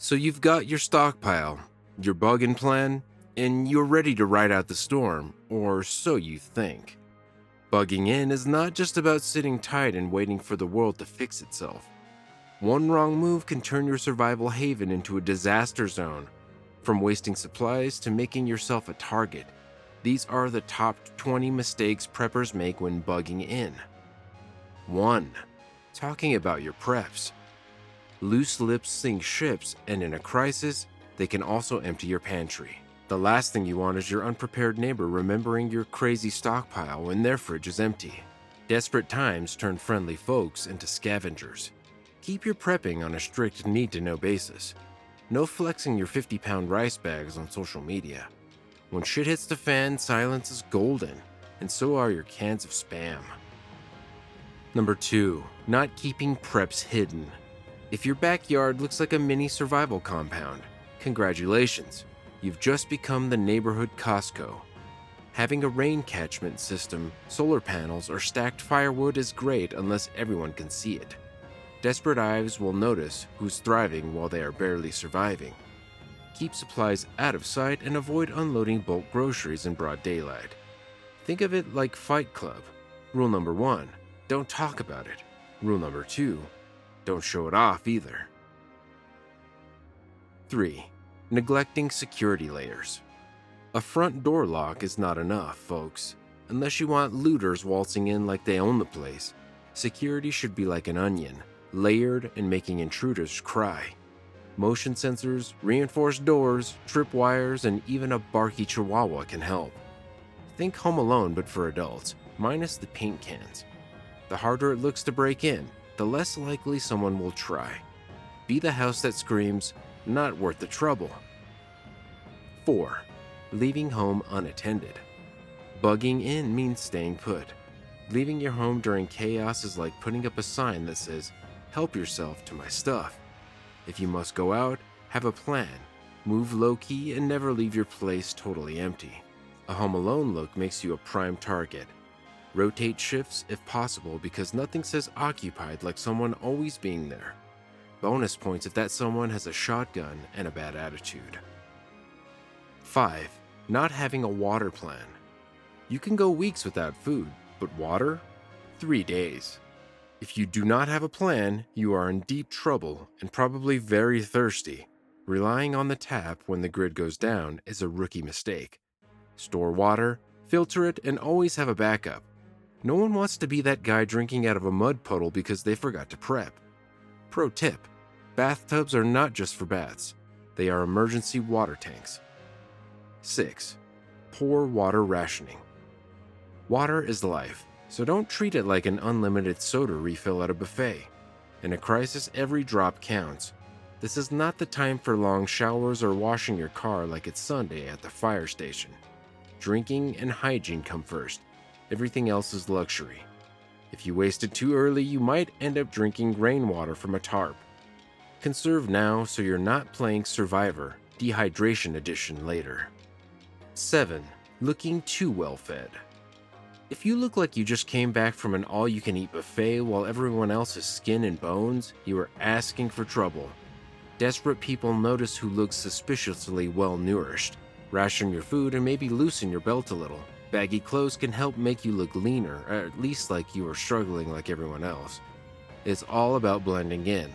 So you've got your stockpile, your bugging plan, and you're ready to ride out the storm, or so you think. Bugging in is not just about sitting tight and waiting for the world to fix itself. One wrong move can turn your survival haven into a disaster zone. From wasting supplies to making yourself a target, these are the top 20 mistakes preppers make when bugging in. 1. Talking about your preps. Loose lips sink ships, and in a crisis, they can also empty your pantry. The last thing you want is your unprepared neighbor remembering your crazy stockpile when their fridge is empty. Desperate times turn friendly folks into scavengers. Keep your prepping on a strict need-to-know basis. No flexing your 50-pound rice bags on social media. When shit hits the fan, silence is golden, and so are your cans of Spam. Number 2. Not keeping preps hidden. If your backyard looks like a mini survival compound, congratulations, you've just become the neighborhood Costco. Having a rain catchment system, solar panels, or stacked firewood is great unless everyone can see it. Desperate eyes will notice who's thriving while they are barely surviving. Keep supplies out of sight and avoid unloading bulk groceries in broad daylight. Think of it like Fight Club. Rule number 1, don't talk about it. Rule number 2, don't show it off either. 3. Neglecting security layers. A front door lock is not enough, folks. Unless you want looters waltzing in like they own the place, security should be like an onion, layered and making intruders cry. Motion sensors, reinforced doors, tripwires, and even a barky chihuahua can help. Think Home Alone but for adults, minus the paint cans. The harder it looks to break in, the less likely someone will try. Be the house that screams, not worth the trouble. 4. Leaving home unattended. Bugging in means staying put. Leaving your home during chaos is like putting up a sign that says, "Help yourself to my stuff." If you must go out, have a plan. Move low-key and never leave your place totally empty. A Home Alone look makes you a prime target. Rotate shifts if possible because nothing says occupied like someone always being there. Bonus points if that someone has a shotgun and a bad attitude. 5. Not having a water plan. You can go weeks without food, but water? 3 days. If you do not have a plan, you are in deep trouble and probably very thirsty. Relying on the tap when the grid goes down is a rookie mistake. Store water, filter it, and always have a backup. No one wants to be that guy drinking out of a mud puddle because they forgot to prep. Pro tip: bathtubs are not just for baths. They are emergency water tanks. 6. Poor water rationing. Water is life, so don't treat it like an unlimited soda refill at a buffet. In a crisis, every drop counts. This is not the time for long showers or washing your car like it's Sunday at the fire station. Drinking and hygiene come first. Everything else is luxury. If you waste it too early, you might end up drinking rainwater from a tarp. Conserve now so you're not playing Survivor, Dehydration Edition later. 7. Looking too well fed. If you look like you just came back from an all-you-can-eat buffet while everyone else is skin and bones, you are asking for trouble. Desperate people notice who looks suspiciously well-nourished. Ration your food and maybe loosen your belt a little. Baggy clothes can help make you look leaner, or at least like you are struggling like everyone else. It's all about blending in.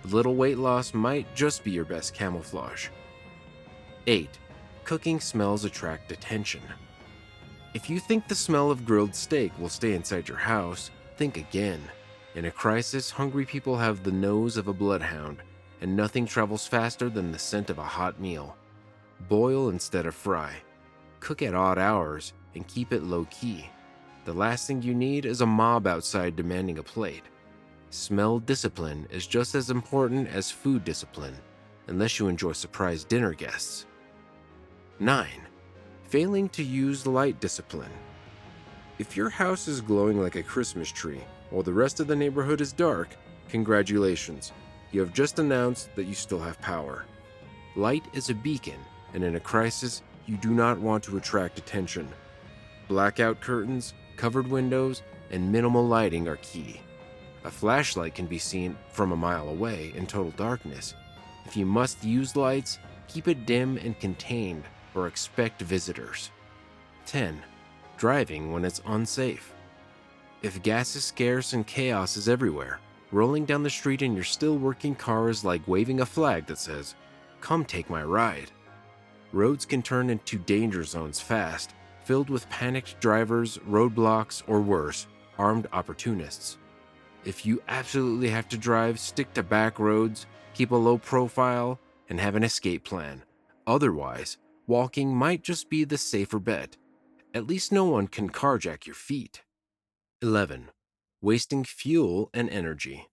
Little weight loss might just be your best camouflage. 8. Cooking smells attract attention. If you think the smell of grilled steak will stay inside your house, think again. In a crisis, hungry people have the nose of a bloodhound, and nothing travels faster than the scent of a hot meal. Boil instead of fry. Cook at odd hours, and keep it low-key. The last thing you need is a mob outside demanding a plate. Smell discipline is just as important as food discipline, unless you enjoy surprise dinner guests. 9. Failing to use light discipline. If your house is glowing like a Christmas tree, while the rest of the neighborhood is dark, congratulations. You have just announced that you still have power. Light is a beacon, and in a crisis, you do not want to attract attention. Blackout curtains, covered windows, and minimal lighting are key. A flashlight can be seen from a mile away in total darkness. If you must use lights, keep it dim and contained or expect visitors. 10. Driving when it's unsafe. If gas is scarce and chaos is everywhere, rolling down the street in your still working car is like waving a flag that says, "Come take my ride." Roads can turn into danger zones fast, filled with panicked drivers, roadblocks, or worse, armed opportunists. If you absolutely have to drive, stick to back roads, keep a low profile, and have an escape plan. Otherwise, walking might just be the safer bet. At least no one can carjack your feet. 11. Wasting fuel and energy.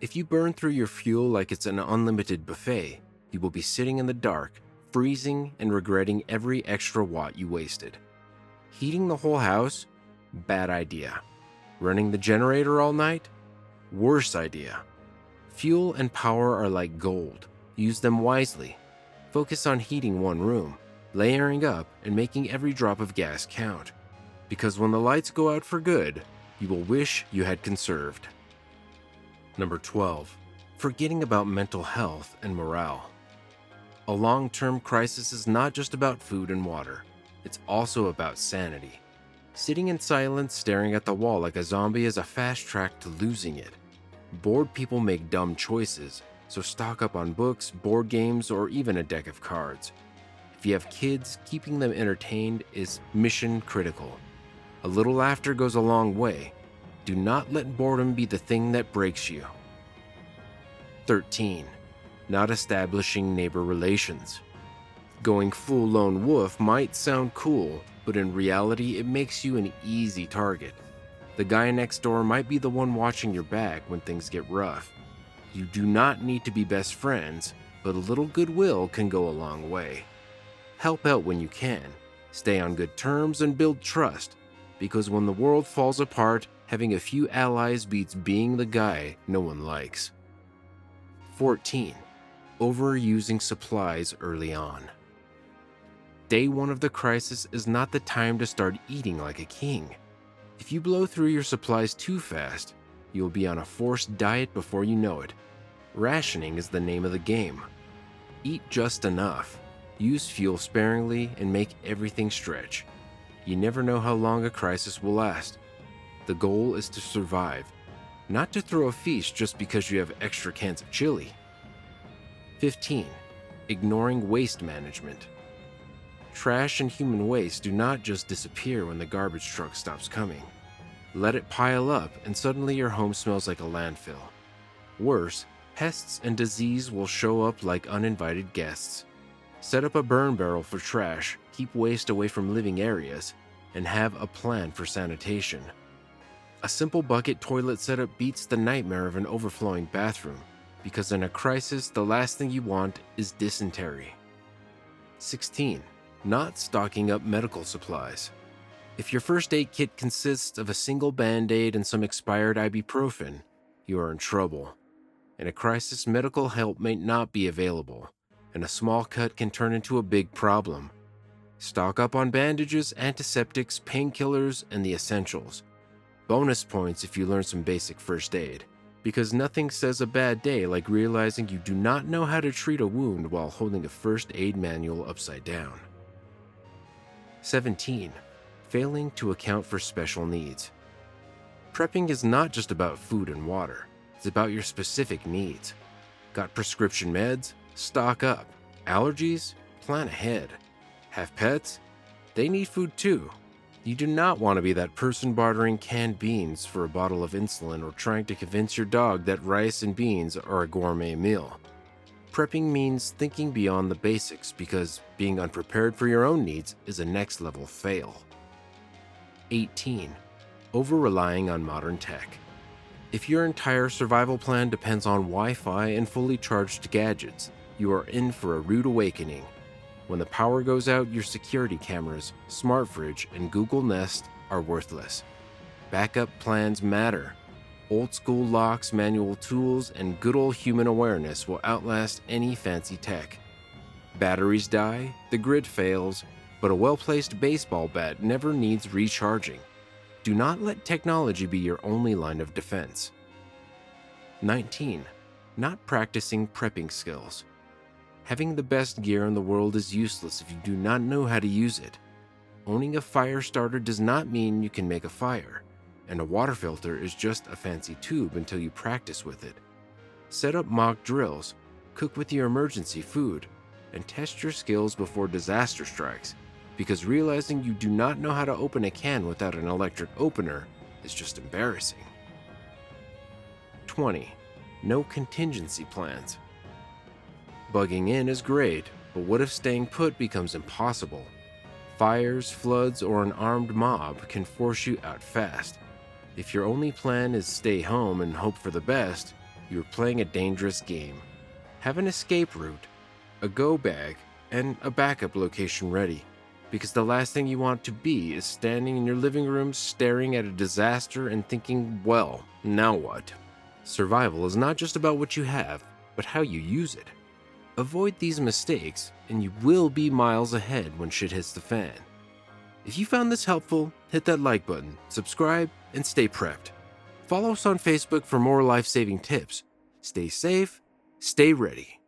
If you burn through your fuel like it's an unlimited buffet, you will be sitting in the dark, freezing and regretting every extra watt you wasted. Heating the whole house? Bad idea. Running the generator all night? Worse idea. Fuel and power are like gold. Use them wisely. Focus on heating one room, layering up, and making every drop of gas count. Because when the lights go out for good, you will wish you had conserved. Number 12. Forgetting about mental health and morale. A long-term crisis is not just about food and water. It's also about sanity. Sitting in silence, staring at the wall like a zombie is a fast track to losing it. Bored people make dumb choices, so stock up on books, board games, or even a deck of cards. If you have kids, keeping them entertained is mission critical. A little laughter goes a long way. Do not let boredom be the thing that breaks you. 13. Not establishing neighbor relations. Going full lone wolf might sound cool, but in reality it makes you an easy target. The guy next door might be the one watching your back when things get rough. You do not need to be best friends, but a little goodwill can go a long way. Help out when you can, stay on good terms, and build trust, because when the world falls apart, having a few allies beats being the guy no one likes. 14. Overusing supplies early on. Day one of the crisis is not the time to start eating like a king. If you blow through your supplies too fast, you'll be on a forced diet before you know it. Rationing is the name of the game. Eat just enough, use fuel sparingly, and make everything stretch. You never know how long a crisis will last. The goal is to survive, not to throw a feast just because you have extra cans of chili. 15. Ignoring waste management. Trash and human waste do not just disappear when the garbage truck stops coming. Let it pile up and suddenly your home smells like a landfill. Worse, pests and disease will show up like uninvited guests. Set up a burn barrel for trash, keep waste away from living areas, and have a plan for sanitation. A simple bucket toilet setup beats the nightmare of an overflowing bathroom, because in a crisis, the last thing you want is dysentery. 16. Not stocking up medical supplies. If your first aid kit consists of a single Band-Aid and some expired ibuprofen, you are in trouble. In a crisis, medical help may not be available, and a small cut can turn into a big problem. Stock up on bandages, antiseptics, painkillers, and the essentials. Bonus points if you learn some basic first aid, because nothing says a bad day like realizing you do not know how to treat a wound while holding a first aid manual upside down. 17. Failing to account for special needs. Prepping is not just about food and water, it's about your specific needs. Got prescription meds? Stock up. Allergies? Plan ahead. Have pets? They need food too. You do not want to be that person bartering canned beans for a bottle of insulin or trying to convince your dog that rice and beans are a gourmet meal. Prepping means thinking beyond the basics because being unprepared for your own needs is a next level fail. 18. Over-relying on modern tech. If your entire survival plan depends on Wi-Fi and fully charged gadgets, you are in for a rude awakening. When the power goes out, your security cameras, smart fridge, and Google Nest are worthless. Backup plans matter. Old school locks, manual tools, and good old human awareness will outlast any fancy tech. Batteries die, the grid fails, but a well-placed baseball bat never needs recharging. Do not let technology be your only line of defense. 19. not practicing prepping skills. Having the best gear in the world is useless if you do not know how to use it. Owning a fire starter does not mean you can make a fire, and a water filter is just a fancy tube until you practice with it. Set up mock drills, cook with your emergency food, and test your skills before disaster strikes, because realizing you do not know how to open a can without an electric opener is just embarrassing. 20. No contingency plans. Bugging in is great, but what if staying put becomes impossible? Fires, floods, or an armed mob can force you out fast. If your only plan is stay home and hope for the best, you're playing a dangerous game. Have an escape route, a go bag, and a backup location ready, because the last thing you want to be is standing in your living room staring at a disaster and thinking, well, now what? Survival is not just about what you have, but how you use it. Avoid these mistakes, and you will be miles ahead when shit hits the fan. If you found this helpful, hit that like button, subscribe, and stay prepped. Follow us on Facebook for more life-saving tips. Stay safe, stay ready.